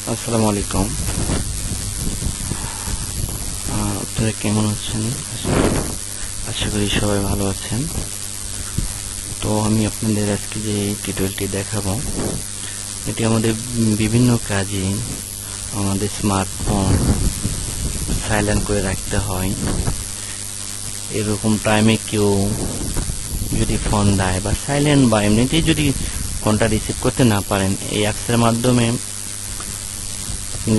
আসসালামু আলাইকুম। আপনারা কেমন আছেন? আশা করি সবাই ভালো আছেন। তো আমি আপনাদের আজকে যে টিউটোরিয়ালটি দেখাবো, এটি আমাদের বিভিন্ন কাজে আমাদের স্মার্টফোন সাইলেন্ট করে রাখতে হয়। এরকম টাইমে কেউ যদি ফোন দেয় বা সাইলেন্ট বা এমনিতেই যদি ফোনটা রিসিভ করতে না পারেন, এই অ্যাপসের মাধ্যমে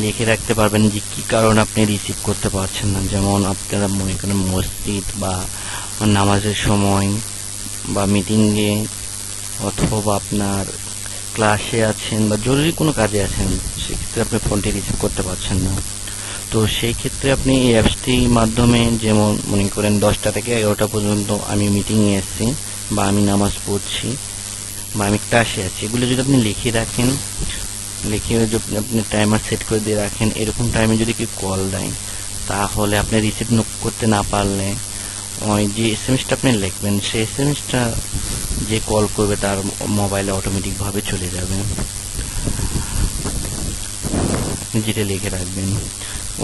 লিখে রাখতে পারবেন যে কি কারণে আপনি রিসিভ করতে পারছেন না। যেমন আপনারা মনে করেন মসজিদ বা নামাজের সময় বা মিটিংয়ে অথবা আপনার ক্লাসে আছেন বা জরুরি কোনো কাজে আছেন, সেক্ষেত্রে আপনি ফোনটি রিসিভ করতে পারছেন না। তো সেই ক্ষেত্রে আপনি এই অ্যাপসটির মাধ্যমে, যেমন মনে করেন 10টা থেকে 11টা পর্যন্ত আমি মিটিংয়ে এসেছি বা আমি নামাজ পড়ছি বা আমি ক্লাসে আছি, এগুলো যদি আপনি লিখে রাখেন, লিখে যদি আপনি টাইমার সেট করে দিয়ে রাখেন, এরকম টাইমে যদি কেউ কল দেয়, তাহলে আপনি রিসিভ করতে না পারলে ওই যে এসএমএসটা আপনি লিখবেন, সেই এসএমএসটা যে কল করবে তার মোবাইলে অটোমেটিকভাবে চলে যাবে। যেটা লিখে রাখবেন।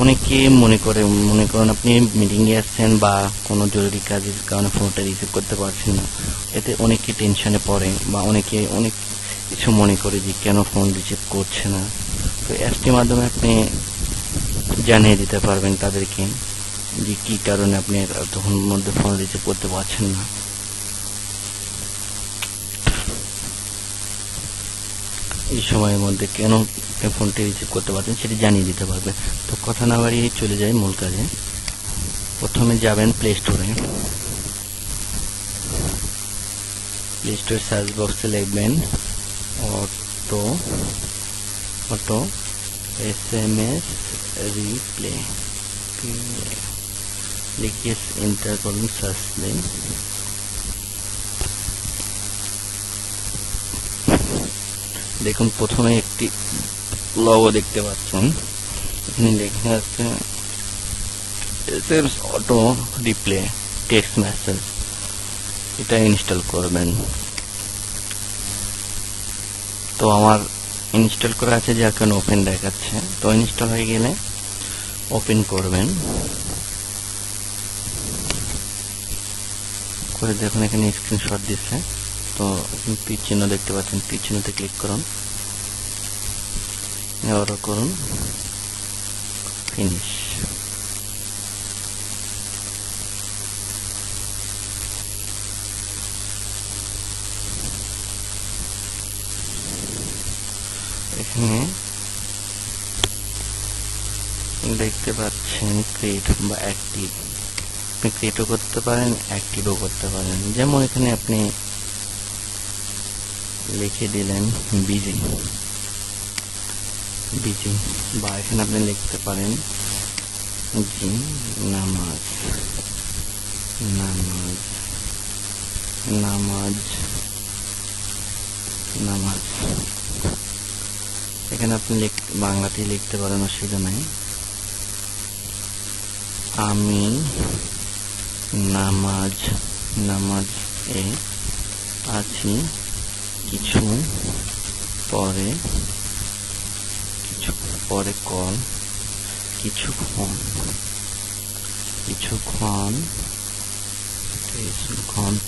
অনেকে মনে করেন আপনি মিটিংয়ে আসছেন বা কোনো জরুরি কাজের কারণে ফোনটা রিসিভ করতে পারছেন না, এতে অনেকে টেনশনে পড়ে বা অনেকে অনেক কিছু মনে করে যে কেন ফোন রিসিভ করছে না। তো অ্যাপটির মাধ্যমে আপনি জানিয়ে দিতে পারবেন তাদেরকে যে কি কারণে আপনি তখন মধ্যে ফোন রিসিভ করতে পারছেন না। এই সময়ের মধ্যে কেন ফোনটি রিসিভ করতে পারছেন সেটি জানিয়ে দিতে পারবে। তো কথা না বাড়িয়ে চলে যায় মূল কাজে। প্রথমে যাবেন প্লে স্টোরে। প্লে স্টোর সার্চ বক্সে লিখবেন অটো অটো এসএমএস রিপ্লে, লিখে এন্টার করুন, সার্চ দিন। দেখুন প্রথমে একটি লোগো দেখতে পাচ্ছেন, এখানে লেখা আছে SMS auto replay text message. এটা ইনস্টল করবেন। তো আমার ইনস্টল করা আছে, যে এখন ওপেন দেখাচ্ছে। তো ইনস্টল হয়ে গেলে ওপেন করবেন। করে দেখুন এখানে স্ক্রিনশট দিচ্ছে। তো তীর চিহ্ন দেখতে পাচ্ছেন, তীর চিহ্নতে ক্লিক করুন, এবারও করুন ফিনিশ। এখানে দেখতে পাচ্ছেন ক্রিয়েট বা অ্যাক্টিভ, আপনি ক্রিয়েটও করতে পারেন, অ্যাক্টিভও করতে পারেন। যেমন এখানে আপনি লিখে দিলেন বিজি বিজি, বা এখানে আপনি লিখতে পারেন জি নামাজ নামাজ নামাজ নামাজ। এখানে আপনি বাংলাতেই লিখতে পারেন, অসুবিধা নাই। আমি নামাজ এ আছি, কিছু পরে কল, কিছুক্ষণ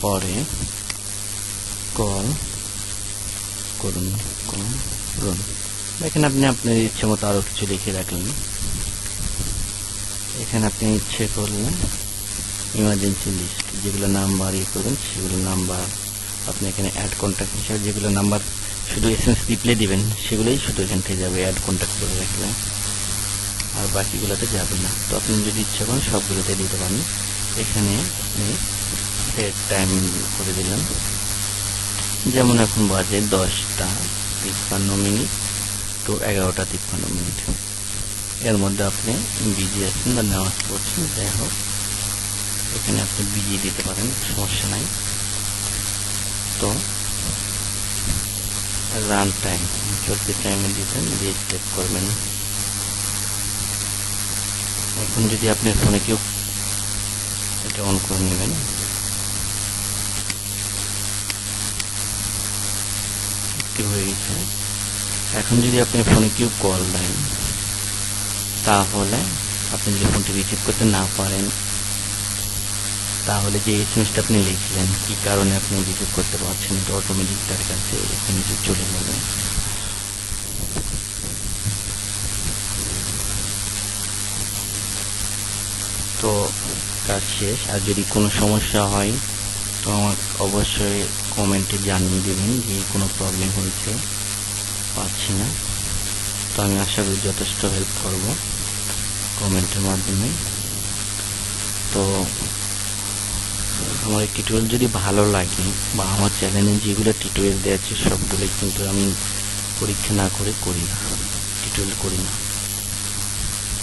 পরে কল করুন। এখানে আপনি আপনার ইচ্ছে মতো আরো কিছু লিখে রাখলেন। এখানে আপনি ইচ্ছে করলে ইমার্জেন্সি লিস্ট, যেগুলো নাম্বার করবেন সেগুলো নাম্বার আপনি এখানে অ্যাড কন্ট্যাক্ট হিসাবে, যেগুলো নাম্বার শুধু এসএমএস রিপ্লে দিবেন সেগুলোই শুধু এখান থেকে যাবে অ্যাড কন্ট্যাক্ট করে রাখলে, আর বাকিগুলোতে যাবে না। তো আপনি যদি ইচ্ছা করেন সবগুলোতে দিতে পারেন। এখানে আপনি সেট টাইম করে দিলেন, যেমন এখন বাজে 10:53 তো 11:53। এর মধ্যে আপনি বিজি আছেন বা নামাজ পড়ছেন, যাই হোক এখানে আপনি বিজি দিতে পারেন, সমস্যা নাই। তো রান টাইম চলতি টাইমে দিতেন, দিয়ে সেভ করবেন। এখন যদি আপনার ফোনে কেউ এটা অন করে নেবেন, হয়ে গেছে। এখন যদি আপনি ফোনে কেউ কল দেন, তাহলে আপনি যদি ফোনটি রিসিভ করতে না পারেন, তাহলে যে এসএমএসটা আপনি লিখলেন কি কারণে আপনি রিসিভ করতে পারছেন, এটা অটোমেটিক তার কাছে এসএমএস চলে যাবে। তো কাজ শেষ। আর যদি কোনো সমস্যা হয় তো আমাকে অবশ্যই কমেন্টে জানিয়ে দেবেন যে কোনো প্রবলেম হয়েছে, পাচ্ছি না। তো আমি আশা করি যথেষ্ট হেল্প করব কমেন্টের মাধ্যমে। তো আমার এই টিউটোরিয়াল যদি ভালো লাগে বা আমার চ্যানেলে যেগুলো টিউটোরিয়াল দেওয়া আছে সবগুলোই কিন্তু আমি পরীক্ষা না করে করি না, টিউটোরিয়াল করি না।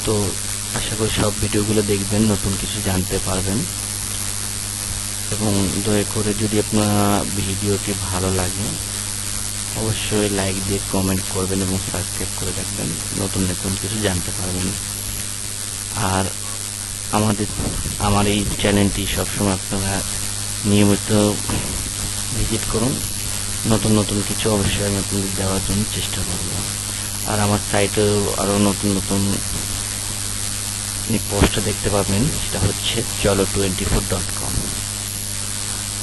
তো আশা করি সব ভিডিওগুলো দেখবেন, নতুন কিছু জানতে পারবেন। এবং দয়া করে যদি আপনার ভিডিওটি ভালো লাগে অবশ্যই লাইক দিয়ে কমেন্ট করবেন এবং সাবস্ক্রাইব করে রাখবেন, নতুন নতুন কিছু জানতে পারবেন। আর আমার এই চ্যানেলটি সবসময় আপনারা নিয়মিত ভিজিট করুন, নতুন নতুন কিছু অবশ্যই আমি আপনাদের দেওয়ার জন্য চেষ্টা করব। আর আমার সাইটেও আরও নতুন নতুন পোস্ট দেখতে পাবেন, সেটা হচ্ছে cholo24.com।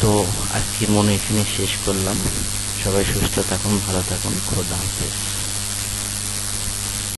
তো আজকের মনে এখানে শেষ করলাম। সবাই সুস্থ থাকুন, ভালো থাকুন, খোদা হাফেজ।